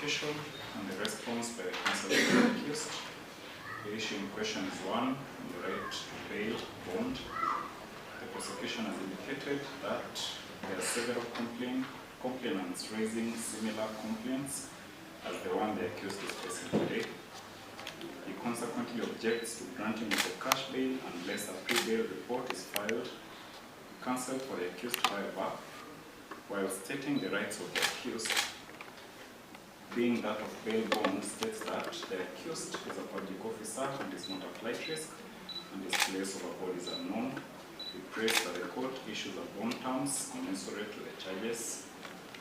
prosecution and the response by the counsel of the accused. The issue in question is one, the right to bail bond. The prosecution has indicated that there are several complainants raising similar complaints as the one the accused is facing today. He consequently objects to granting of the cash bail unless a pre-bail report is filed. Counsel for the accused, however, while stating the rights of the accused, being that of bail bond, states that the accused is a public officer and is not a flight risk, and his place of abode is unknown. He prays that the court issues a bond terms commensurate to the charges.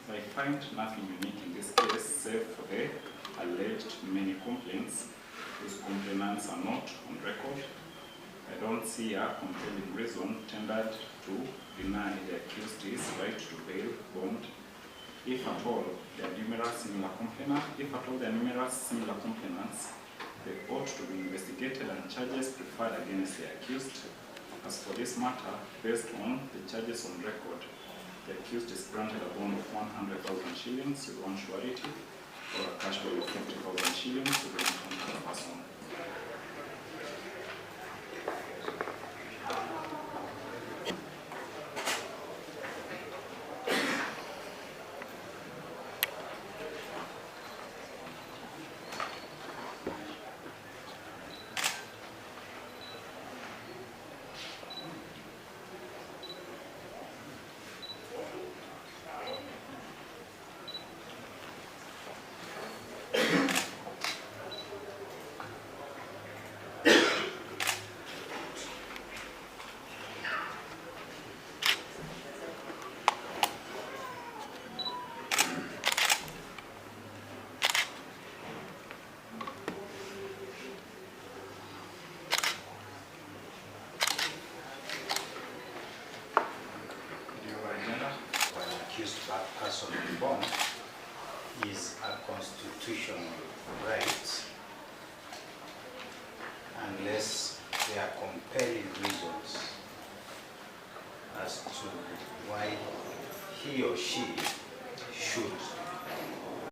So I find nothing unique in this case, save for the alleged many complaints whose complainants are not on record. I don't see a compelling reason tendered to deny the accused his right to bail bond. If at all there are numerous similar complainants, they ought to be investigated and charges preferred against the accused. As for this matter, based on the charges on record, the accused is granted a bond of 100,000 shillings with one surety, or a cash bail of 50,000 shillings with one contract person. Person bond is a constitutional right unless there are compelling reasons as to why he or she should